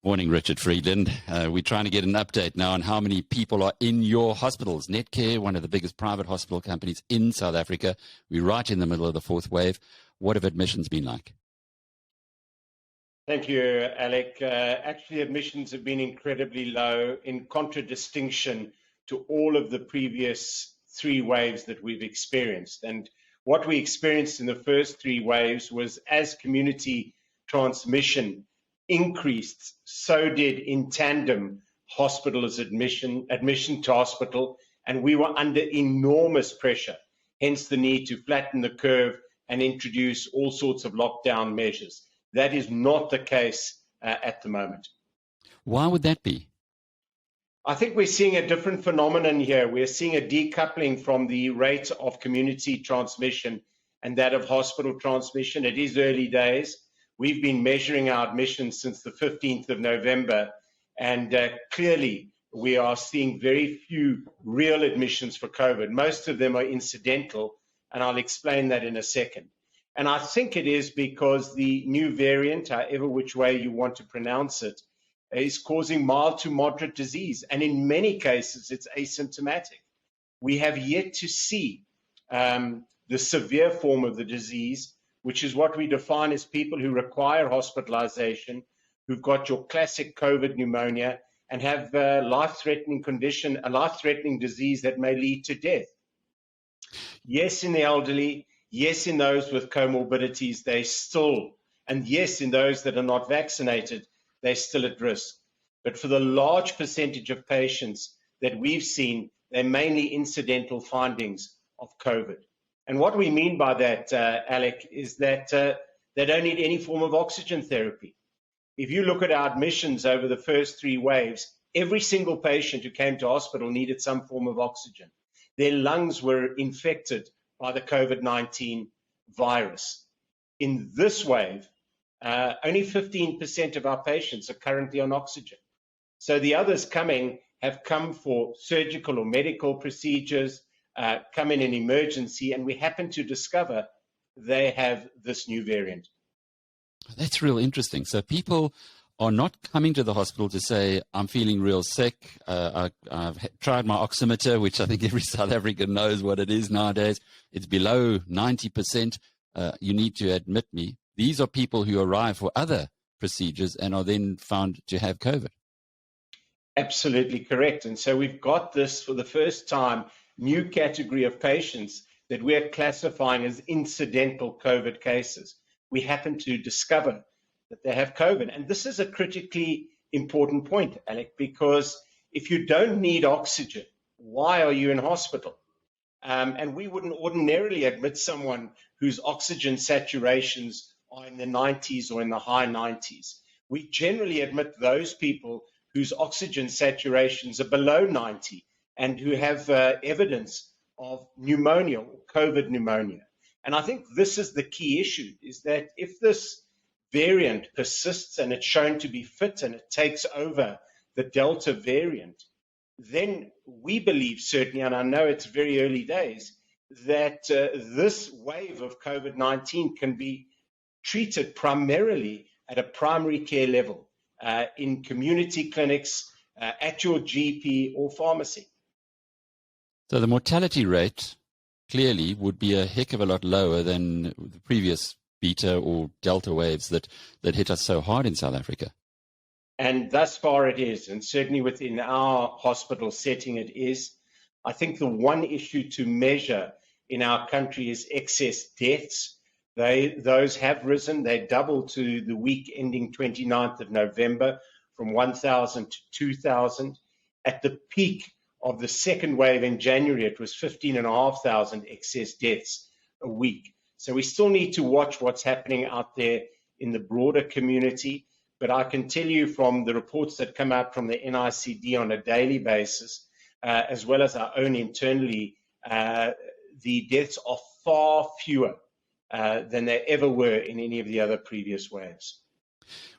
Morning, Richard Friedland. We're trying to get an update now on how many people are in your hospitals. Netcare, one of the biggest private hospital companies in South Africa. We're right in the middle of the fourth wave. What have admissions been like? Thank you, Alec. Actually, admissions have been incredibly low in contradistinction to all of the previous three waves that we've experienced. And what we experienced in the first three waves was as community transmission increased, so did in tandem hospitals admission to hospital, and we were under enormous pressure, hence the need to flatten the curve and introduce all sorts of lockdown measures. That is not the case at the moment. Why would that be? I think we're seeing a different phenomenon here. We're seeing a decoupling from the rate of community transmission and that of hospital transmission. It is early days. We've been measuring our admissions since the 15th of November, and clearly we are seeing very few real admissions for COVID. Most of them are incidental, and I'll explain that in a second. And I think it is because the new variant, however which way you want to pronounce it, is causing mild to moderate disease, and in many cases it's asymptomatic. We have yet to see the severe form of the disease, which is what we define as people who require hospitalization, who've got your classic COVID pneumonia and have a life-threatening condition, a life-threatening disease that may lead to death. Yes, in the elderly, yes, in those with comorbidities, they still, and yes, in those that are not vaccinated, they're still at risk. But for the large percentage of patients that we've seen, they're mainly incidental findings of COVID. And what we mean by that, Alec, is that they don't need any form of oxygen therapy. If you look at our admissions over the first three waves, every single patient who came to hospital needed some form of oxygen. Their lungs were infected by the COVID-19 virus. In this wave, only 15% of our patients are currently on oxygen. So the others coming have come for surgical or medical procedures, come in an emergency, and we happen to discover they have this new variant. That's real interesting. So people are not coming to the hospital to say, I'm feeling real sick. I've tried my oximeter, which I think every South African knows what it is nowadays. It's below 90%. You need to admit me. These are people who arrive for other procedures and are then found to have COVID. Absolutely correct. And so we've got this for the first time, new category of patients that we're classifying as incidental COVID cases. We happen to discover that they have COVID. And this is a critically important point, Alec, because if you don't need oxygen, why are you in hospital? And we wouldn't ordinarily admit someone whose oxygen saturations are in the 90s or in the high 90s. We generally admit those people whose oxygen saturations are below 90 and who have evidence of pneumonia or COVID pneumonia. And I think this is the key issue, is that if this variant persists and it's shown to be fit and it takes over the Delta variant, then we believe certainly, and I know it's very early days, that this wave of COVID-19 can be treated primarily at a primary care level in community clinics, at your GP or pharmacy. So the mortality rate clearly would be a heck of a lot lower than the previous Beta or Delta waves that hit us so hard in South Africa. And thus far it is, and certainly within our hospital setting it is. I think the one issue to measure in our country is excess deaths. Those have risen. They doubled to the week ending 29th of November from 1,000 to 2,000. At the peak of the second wave in January, it was 15,500 excess deaths a week. So we still need to watch what's happening out there in the broader community. But I can tell you from the reports that come out from the NICD on a daily basis, as well as our own internally, the deaths are far fewer than they ever were in any of the other previous waves.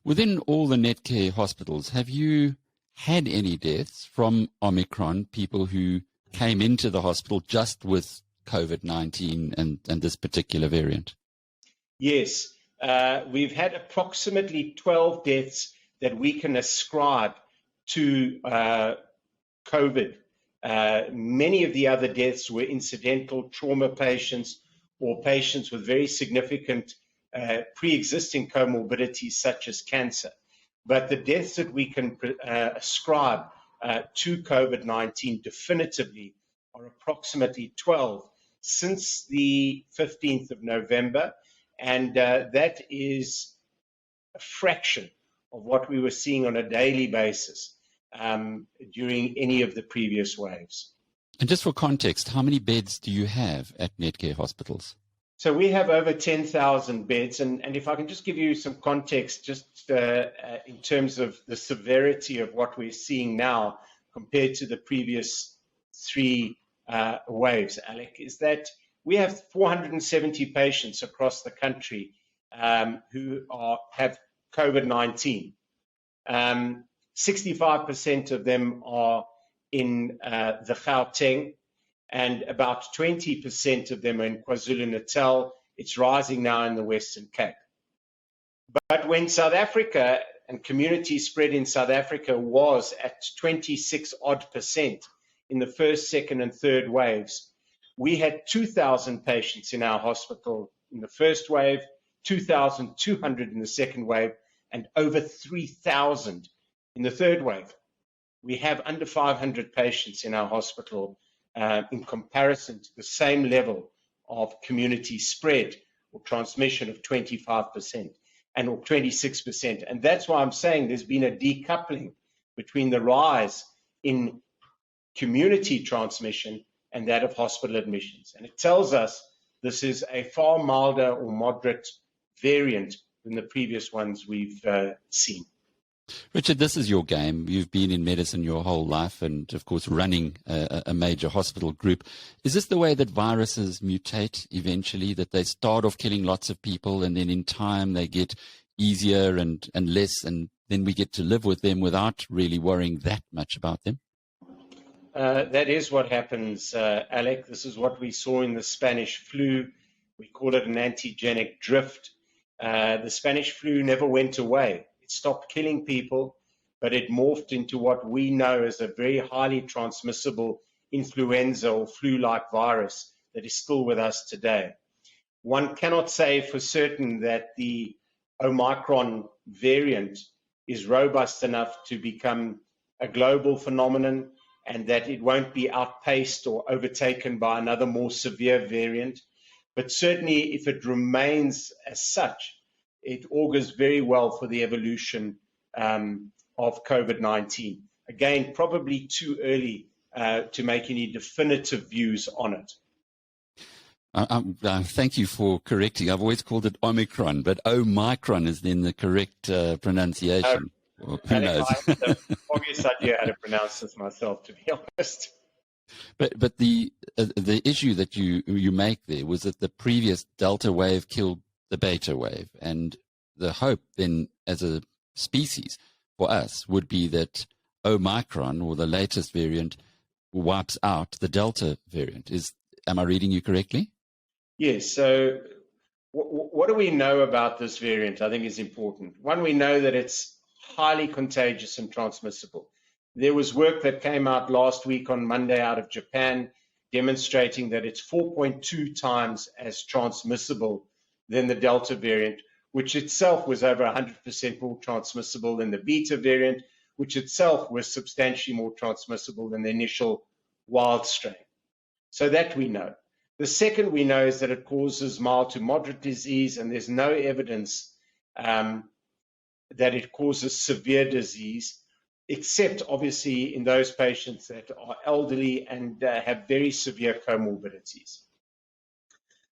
Within all the Netcare hospitals, have you had any deaths from Omicron, people who came into the hospital just with COVID-19 and this particular variant? Yes. We've had approximately 12 deaths that we can ascribe to COVID. Many of the other deaths were incidental trauma patients or patients with very significant pre-existing comorbidities such as cancer. But the deaths that we can ascribe to COVID-19 definitively are approximately 12 since the 15th of November, and that is a fraction of what we were seeing on a daily basis during any of the previous waves. And just for context, how many beds do you have at Netcare hospitals? So we have over 10,000 beds, and if I can just give you some context, just in terms of the severity of what we're seeing now compared to the previous three waves, Alec, is that we have 470 patients across the country who have COVID-19. 65% of them are in the Gauteng, and about 20% of them are in KwaZulu-Natal. It's rising now in the Western Cape. But when South Africa and community spread in South Africa was at 26% in the first, second, and third waves, we had 2,000 patients in our hospital in the first wave, 2,200 in the second wave, and over 3,000 in the third wave. We have under 500 patients in our hospital in comparison to the same level of community spread or transmission of 25% and or 26%. And that's why I'm saying there's been a decoupling between the rise in community transmission and that of hospital admissions. And it tells us this is a far milder or moderate variant than the previous ones we've seen. Richard, this is your game. You've been in medicine your whole life and, of course, running a major hospital group. Is this the way that viruses mutate eventually, that they start off killing lots of people and then in time they get easier and less, and then we get to live with them without really worrying that much about them? That is what happens, Alec. This is what we saw in the Spanish flu. We call it an antigenic drift. The Spanish flu never went away. It stopped killing people, but it morphed into what we know as a very highly transmissible influenza or flu-like virus that is still with us today. One cannot say for certain that the Omicron variant is robust enough to become a global phenomenon and that it won't be outpaced or overtaken by another more severe variant. But certainly if it remains as such, it augurs very well for the evolution of COVID-19. Again, probably too early to make any definitive views on it. Thank you for correcting. I've always called it Omicron, but Omicron is then the correct pronunciation. Who knows? I have the obvious idea how to pronounce this myself, to be honest. But the issue that you make there was that the previous Delta wave killed the Beta wave, and the hope then as a species for us would be that Omicron, or the latest variant, wipes out the Delta variant. Am I reading you correctly? Yes. So what do we know about this variant? I think is important. One, we know that it's highly contagious and transmissible. There was work that came out last week on Monday out of Japan demonstrating that it's 4.2 times as transmissible than the Delta variant, which itself was over 100% more transmissible than the Beta variant, which itself was substantially more transmissible than the initial wild strain. So that we know. The second we know is that it causes mild to moderate disease, and there's no evidence that it causes severe disease, except obviously in those patients that are elderly and have very severe comorbidities.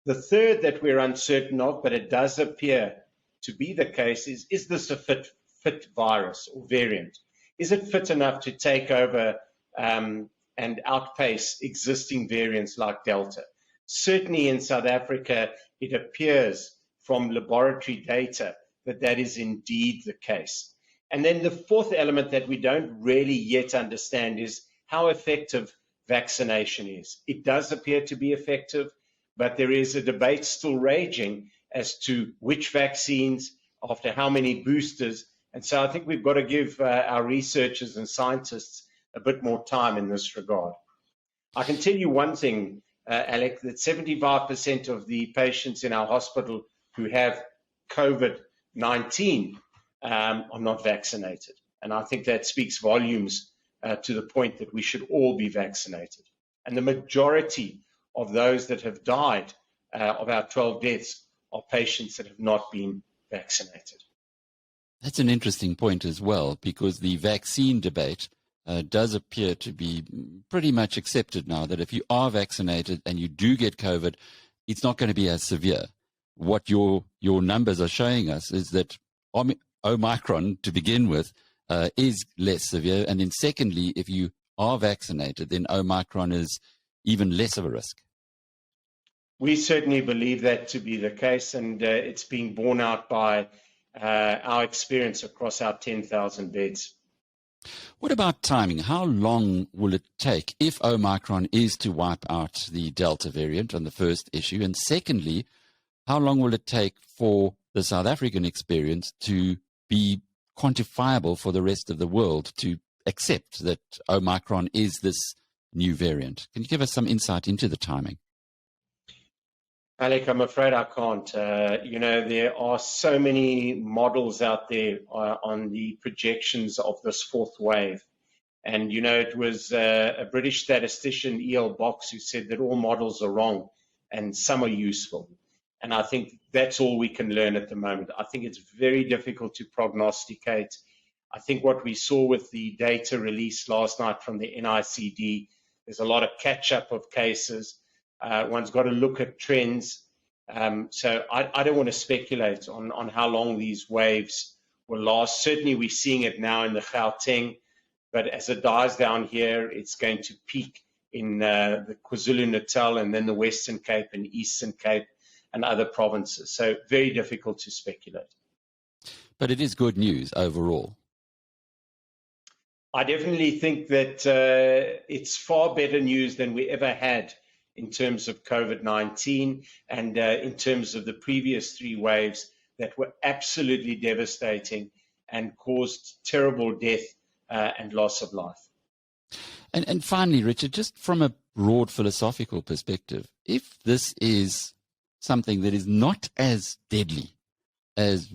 The third that we're uncertain of, but it does appear to be the case, is this a fit virus or variant? Is it fit enough to take over and outpace existing variants like Delta? Certainly in South Africa, it appears from laboratory data that that is indeed the case. And then the fourth element that we don't really yet understand is how effective vaccination is. It does appear to be effective, but there is a debate still raging as to which vaccines, after how many boosters, And so I think we've got to give our researchers and scientists a bit more time in this regard. I can tell you one thing, Alec, that 75% of the patients in our hospital who have COVID-19 are not vaccinated. And I think that speaks volumes to the point that we should all be vaccinated. And the majority of those that have died of our 12 deaths are patients that have not been vaccinated. That's an interesting point as well, because the vaccine debate does appear to be pretty much accepted now, that if you are vaccinated and you do get COVID, it's not going to be as severe. What your numbers are showing us is that Omicron, to begin with, is less severe. And then secondly, if you are vaccinated, then Omicron is even less of a risk. We certainly believe that to be the case, and it's being borne out by our experience across our 10,000 beds. What about timing? How long will it take if Omicron is to wipe out the Delta variant on the first issue? And secondly, how long will it take for the South African experience to be quantifiable for the rest of the world to accept that Omicron is this new variant? Can you give us some insight into the timing? Alec, I'm afraid I can't. There are so many models out there on the projections of this fourth wave. And, it was a British statistician, E.L. Box, who said that all models are wrong and some are useful. And I think that's all we can learn at the moment. I think it's very difficult to prognosticate. I think what we saw with the data released last night from the NICD, there's a lot of catch-up of cases. One's got to look at trends. So I don't want to speculate on how long these waves will last. Certainly we're seeing it now in the Gauteng, but as it dies down here, it's going to peak in the KwaZulu-Natal and then the Western Cape and Eastern Cape and other provinces. So very difficult to speculate. But it is good news overall. I definitely think that it's far better news than we ever had in terms of COVID-19 and in terms of the previous three waves that were absolutely devastating and caused terrible death and loss of life. And finally, Richard, just from a broad philosophical perspective, if this is something that is not as deadly as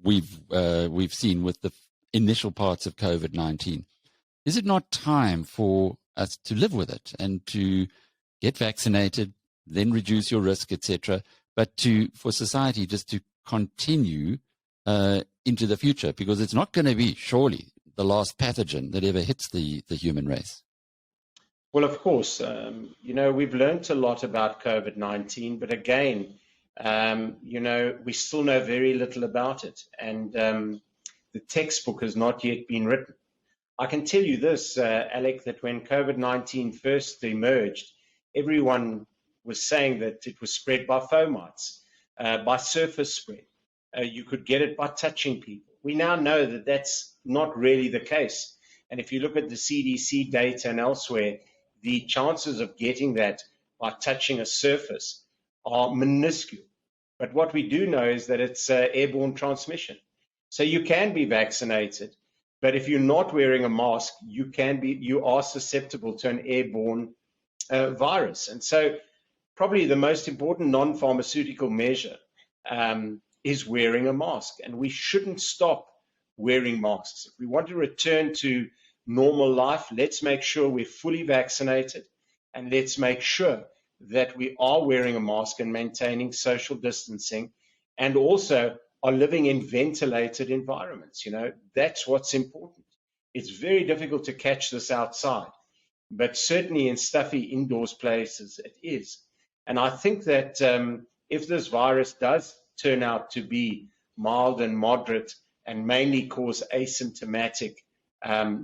we've seen with the initial parts of COVID-19, is it not time for us to live with it and to get vaccinated, then reduce your risk, etc., but for society just to continue into the future, because it's not going to be surely the last pathogen that ever hits the human race? Well, of course, we've learned a lot about COVID-19, but again, we still know very little about it, and the textbook has not yet been written. I can tell you this, Alec, that when COVID-19 first emerged, everyone was saying that it was spread by fomites, by surface spread. You could get it by touching people. We now know that that's not really the case. And if you look at the CDC data and elsewhere, the chances of getting that by touching a surface are minuscule. But what we do know is that it's airborne transmission. So you can be vaccinated, but if you're not wearing a mask, you are susceptible to an airborne virus. And so probably the most important non-pharmaceutical measure is wearing a mask. And we shouldn't stop wearing masks. If we want to return to normal life, let's make sure we're fully vaccinated, and let's make sure that we are wearing a mask and maintaining social distancing, and also are living in ventilated environments. That's what's important. It's very difficult to catch this outside, but certainly in stuffy indoors places it is. And I think that if this virus does turn out to be mild and moderate and mainly cause asymptomatic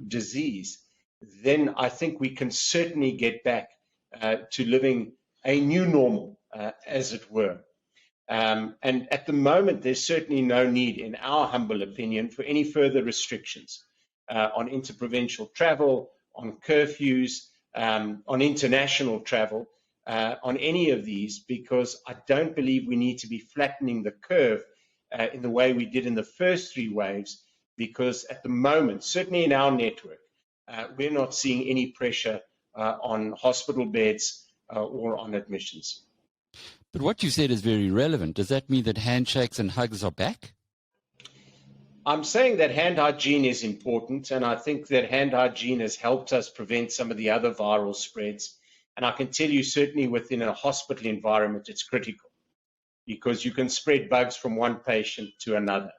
disease, then I think we can certainly get back to living a new normal, as it were. And at the moment, there's certainly no need, in our humble opinion, for any further restrictions on interprovincial travel, on curfews, on international travel, on any of these, because I don't believe we need to be flattening the curve in the way we did in the first three waves, because at the moment, certainly in our network, we're not seeing any pressure on hospital beds or on admissions. But what you said is very relevant. Does that mean that handshakes and hugs are back? I'm saying that hand hygiene is important, and I think that hand hygiene has helped us prevent some of the other viral spreads. And I can tell you, certainly within a hospital environment, it's critical because you can spread bugs from one patient to another.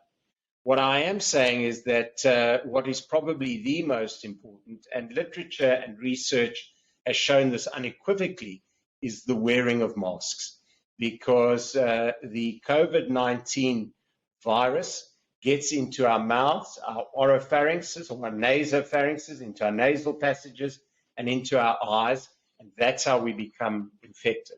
What I am saying is that what is probably the most important, and literature and research has shown this unequivocally, is the wearing of masks, because the COVID-19 virus gets into our mouths, our oropharynxes or our nasopharynxes, into our nasal passages and into our eyes, and that's how we become infected.